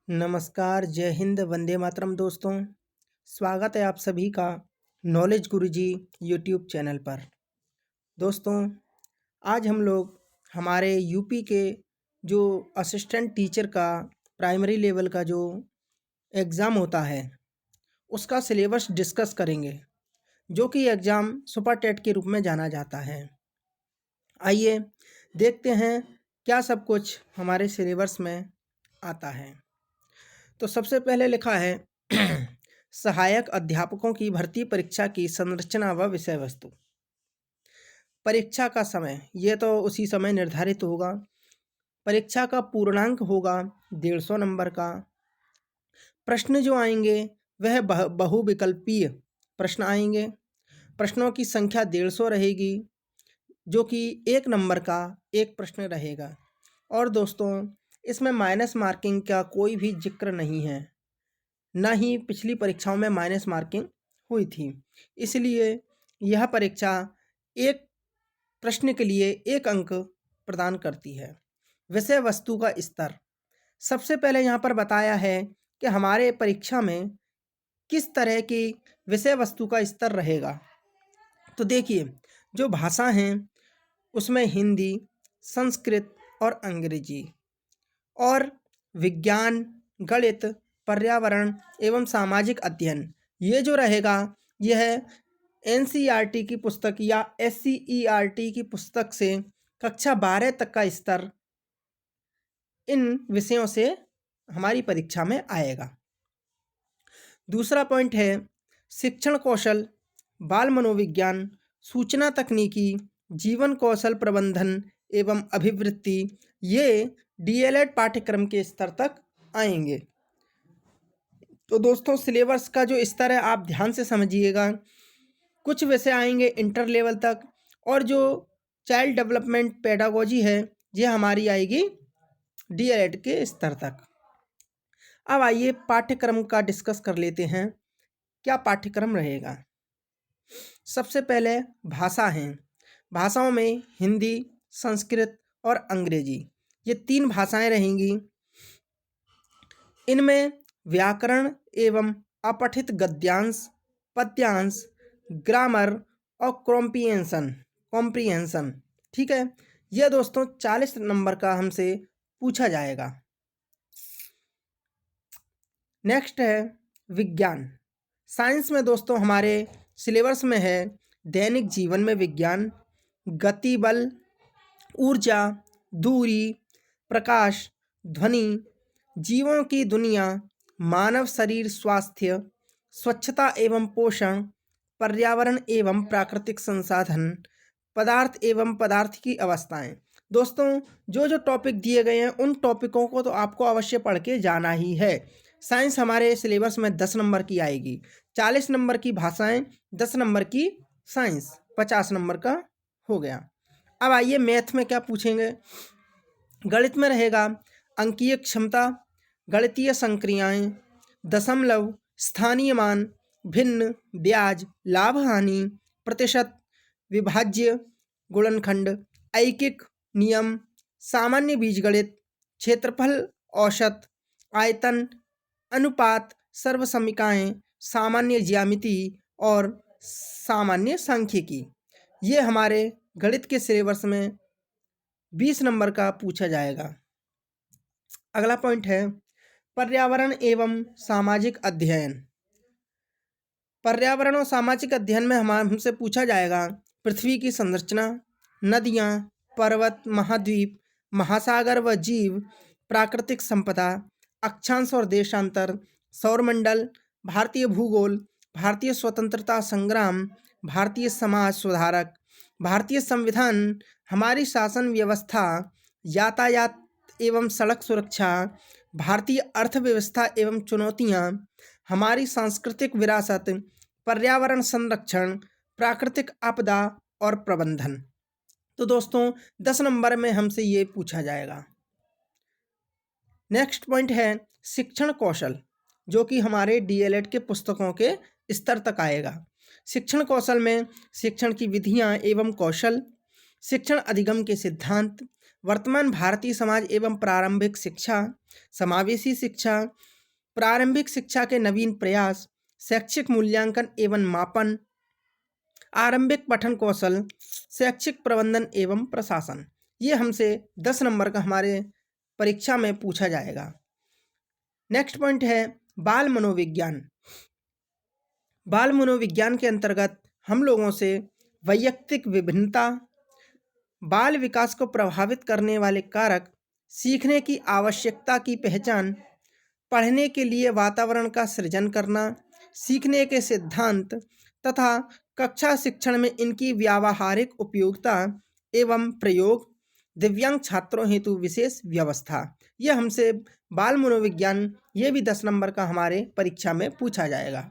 नमस्कार, जय हिंद, वंदे मातरम दोस्तों। स्वागत है आप सभी का नॉलेज गुरुजी यूट्यूब चैनल पर। दोस्तों, आज हम लोग हमारे यूपी के जो असिस्टेंट टीचर का प्राइमरी लेवल का जो एग्ज़ाम होता है, उसका सिलेबस डिस्कस करेंगे, जो कि एग्ज़ाम सुपर टेट के रूप में जाना जाता है। आइए देखते हैं क्या सब कुछ हमारे सिलेबस में आता है। तो सबसे पहले लिखा है सहायक अध्यापकों की भर्ती परीक्षा की संरचना व विषय वस्तु। परीक्षा का समय ये तो उसी समय निर्धारित होगा। परीक्षा का पूर्णांक होगा 150 नंबर का। प्रश्न जो आएंगे वह बहुविकल्पीय प्रश्न आएंगे। प्रश्नों की संख्या 150 रहेगी, जो कि 1 नंबर का एक प्रश्न रहेगा। और दोस्तों, इसमें माइनस मार्किंग का कोई भी जिक्र नहीं है, न ही पिछली परीक्षाओं में माइनस मार्किंग हुई थी। इसलिए यह परीक्षा एक प्रश्न के लिए 1 अंक प्रदान करती है। विषय वस्तु का स्तर सबसे पहले यहाँ पर बताया है कि हमारे परीक्षा में किस तरह की विषय वस्तु का स्तर रहेगा। तो देखिए, जो भाषा हैं उसमें हिंदी, संस्कृत और अंग्रेजी, और विज्ञान, गणित, पर्यावरण एवं सामाजिक अध्ययन, ये जो रहेगा यह एनसीईआरटी की पुस्तक या एससीईआरटी की पुस्तक से कक्षा 12 तक का स्तर इन विषयों से हमारी परीक्षा में आएगा। दूसरा पॉइंट है शिक्षण कौशल, बाल मनोविज्ञान, सूचना तकनीकी, जीवन कौशल प्रबंधन एवं अभिवृत्ति, ये डीएलएड पाठ्यक्रम के स्तर तक आएंगे। तो दोस्तों, सिलेबस का जो स्तर है आप ध्यान से समझिएगा। कुछ विषय आएंगे इंटर लेवल तक, और जो चाइल्ड डेवलपमेंट पेडागोजी है ये हमारी आएगी डीएलएड के स्तर तक। अब आइए पाठ्यक्रम का डिस्कस कर लेते हैं, क्या पाठ्यक्रम रहेगा। सबसे पहले भाषा हैं। भाषाओं में हिंदी, संस्कृत और अंग्रेजी, ये 3 भाषाएं रहेंगी। इनमें व्याकरण एवं अपठित गद्यांश, पद्यांश, ग्रामर और कॉम्प्रिहेंशन, ठीक है। यह दोस्तों 40 नंबर का हमसे पूछा जाएगा। नेक्स्ट है विज्ञान। साइंस में दोस्तों हमारे सिलेबस में है दैनिक जीवन में विज्ञान, गति बल, ऊर्जा, दूरी, प्रकाश, ध्वनि, जीवों की दुनिया, मानव शरीर स्वास्थ्य, स्वच्छता एवं पोषण, पर्यावरण एवं प्राकृतिक संसाधन, पदार्थ एवं पदार्थ की अवस्थाएं। दोस्तों, जो जो टॉपिक दिए गए हैं उन टॉपिकों को तो आपको अवश्य पढ़ के जाना ही है। साइंस हमारे सिलेबस में 10 नंबर की आएगी, 40 नंबर की भाषाएं, 10 नंबर की साइंस, 50 नंबर का हो गया। अब आइए मैथ में क्या पूछेंगे। गणित में रहेगा अंकीय क्षमता, गणितीय संक्रियाएं, दशमलव, स्थानीय मान, भिन्न, ब्याज, लाभ हानि, प्रतिशत, विभाज्य, गुणनखंड, ऐकिक, नियम, सामान्य बीजगणित, क्षेत्रफल, औसत, आयतन, अनुपात, सर्वसमीकाएं, सामान्य ज्यामिति और सामान्य सांख्यिकी, ये हमारे गणित के सिलेबस में 20 नंबर का पूछा जाएगा। अगला पॉइंट है पर्यावरण एवं सामाजिक अध्ययन। पर्यावरण और सामाजिक अध्ययन में हमसे पूछा जाएगा पृथ्वी की संरचना, नदियाँ, पर्वत, महाद्वीप, महासागर व जीव, प्राकृतिक संपदा, अक्षांश और देशांतर, सौरमंडल, भारतीय भूगोल, भारतीय स्वतंत्रता संग्राम, भारतीय समाज सुधारक, भारतीय संविधान, हमारी शासन व्यवस्था, यातायात एवं सड़क सुरक्षा, भारतीय अर्थव्यवस्था एवं चुनौतियाँ, हमारी सांस्कृतिक विरासत, पर्यावरण संरक्षण, प्राकृतिक आपदा और प्रबंधन। तो दोस्तों 10 नंबर में हमसे ये पूछा जाएगा। नेक्स्ट पॉइंट है शिक्षण कौशल, जो कि हमारे डीएलएड के पुस्तकों के स्तर तक आएगा। शिक्षण कौशल में शिक्षण की विधियाँ एवं कौशल, शिक्षण अधिगम के सिद्धांत, वर्तमान भारतीय समाज एवं प्रारंभिक शिक्षा, समावेशी शिक्षा, प्रारंभिक शिक्षा के नवीन प्रयास, शैक्षिक मूल्यांकन एवं मापन, आरंभिक पठन कौशल, शैक्षिक प्रबंधन एवं प्रशासन। ये हमसे 10 नंबर का हमारे परीक्षा में पूछा जाएगा। नेक्स्ट पॉइंट है बाल मनोविज्ञान। बाल मनोविज्ञान के अंतर्गत हम लोगों से वैयक्तिक विभिन्नता, बाल विकास को प्रभावित करने वाले कारक, सीखने की आवश्यकता की पहचान, पढ़ने के लिए वातावरण का सृजन करना, सीखने के सिद्धांत तथा कक्षा शिक्षण में इनकी व्यावहारिक उपयोगिता एवं प्रयोग, दिव्यांग छात्रों हेतु विशेष व्यवस्था। यह हमसे बाल मनोविज्ञान ये भी 10 नंबर का हमारे परीक्षा में पूछा जाएगा।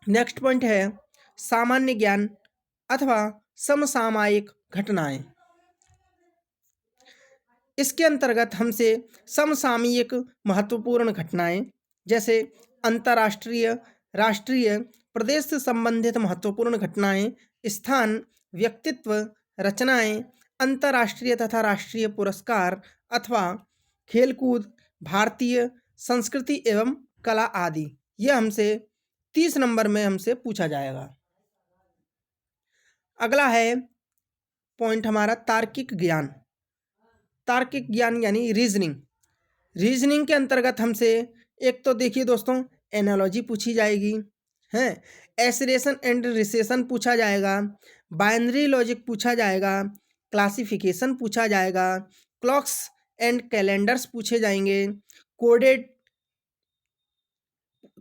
नेक्स्ट पॉइंट है सामान्य ज्ञान अथवा समसामयिक घटनाएं। इसके अंतर्गत हमसे समसामयिक महत्वपूर्ण घटनाएं जैसे अंतर्राष्ट्रीय, राष्ट्रीय, प्रदेश से संबंधित महत्वपूर्ण घटनाएं, स्थान, व्यक्तित्व, रचनाएं, अंतर्राष्ट्रीय तथा राष्ट्रीय पुरस्कार अथवा खेलकूद, भारतीय संस्कृति एवं कला आदि। यह हमसे 30 नंबर में हमसे पूछा जाएगा। अगला है पॉइंट हमारा तार्किक ज्ञान। तार्किक ज्ञान यानी रीजनिंग। रीजनिंग के अंतर्गत हमसे एक तो देखिए दोस्तों एनालॉजी पूछी जाएगी, हैं, एसरेशन एंड रिसेशन पूछा जाएगा, बाइनरी लॉजिक पूछा जाएगा, क्लासिफिकेशन पूछा जाएगा, क्लॉक्स एंड कैलेंडर्स पूछे जाएंगे,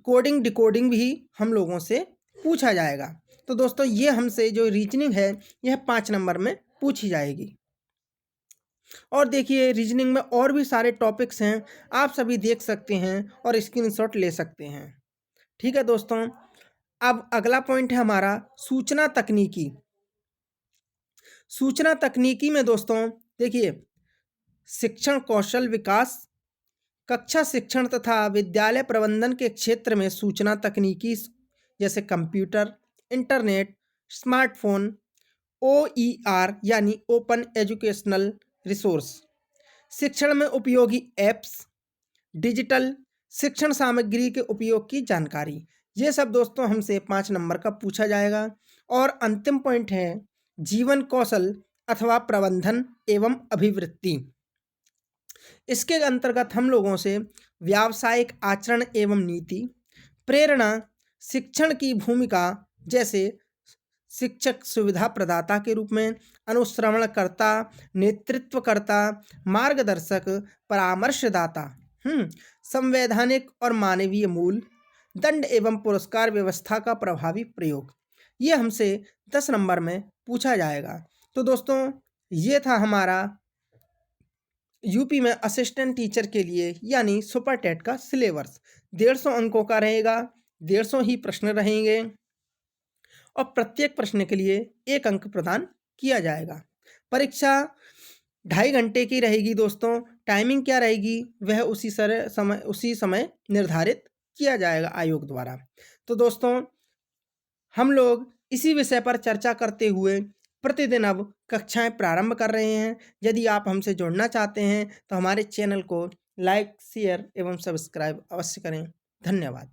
कोडिंग डिकोडिंग भी हम लोगों से पूछा जाएगा। तो दोस्तों ये हमसे जो रीजनिंग है यह 5 नंबर में पूछी जाएगी। और देखिए रीजनिंग में और भी सारे टॉपिक्स हैं, आप सभी देख सकते हैं और स्क्रीनशॉट ले सकते हैं। ठीक है दोस्तों, अब अगला पॉइंट है हमारा सूचना तकनीकी। सूचना तकनीकी में दोस्तों देखिए शिक्षण कौशल विकास, कक्षा शिक्षण तथा विद्यालय प्रबंधन के क्षेत्र में सूचना तकनीकी जैसे कंप्यूटर, इंटरनेट, स्मार्टफोन, OER यानी ओपन एजुकेशनल रिसोर्स, शिक्षण में उपयोगी ऐप्स, डिजिटल शिक्षण सामग्री के उपयोग की जानकारी। ये सब दोस्तों हमसे 5 नंबर का पूछा जाएगा। और अंतिम पॉइंट है जीवन कौशल अथवा प्रबंधन एवं अभिवृत्ति। इसके अंतर्गत हम लोगों से व्यावसायिक आचरण एवं नीति, प्रेरणा, शिक्षण की भूमिका जैसे शिक्षक सुविधा प्रदाता के रूप में, अनुश्रवणकर्ता, नेतृत्वकर्ता, मार्गदर्शक, परामर्शदाता, संवैधानिक और मानवीय मूल, दंड एवं पुरस्कार व्यवस्था का प्रभावी प्रयोग, ये हमसे 10 नंबर में पूछा जाएगा। तो दोस्तों ये था हमारा यूपी में असिस्टेंट टीचर के लिए यानी सुपर टेट का सिलेबस। 150 अंकों का रहेगा, 150 ही प्रश्न रहेंगे और प्रत्येक प्रश्न के लिए 1 अंक प्रदान किया जाएगा। परीक्षा 2.5 घंटे की रहेगी दोस्तों। टाइमिंग क्या रहेगी वह उसी समय निर्धारित किया जाएगा आयोग द्वारा। तो दोस्तों हम लोग इसी विषय पर चर्चा करते हुए प्रतिदिन अब कक्षाएं प्रारंभ कर रहे हैं। यदि आप हमसे जुड़ना चाहते हैं तो हमारे चैनल को लाइक, शेयर एवं सब्सक्राइब अवश्य करें। धन्यवाद।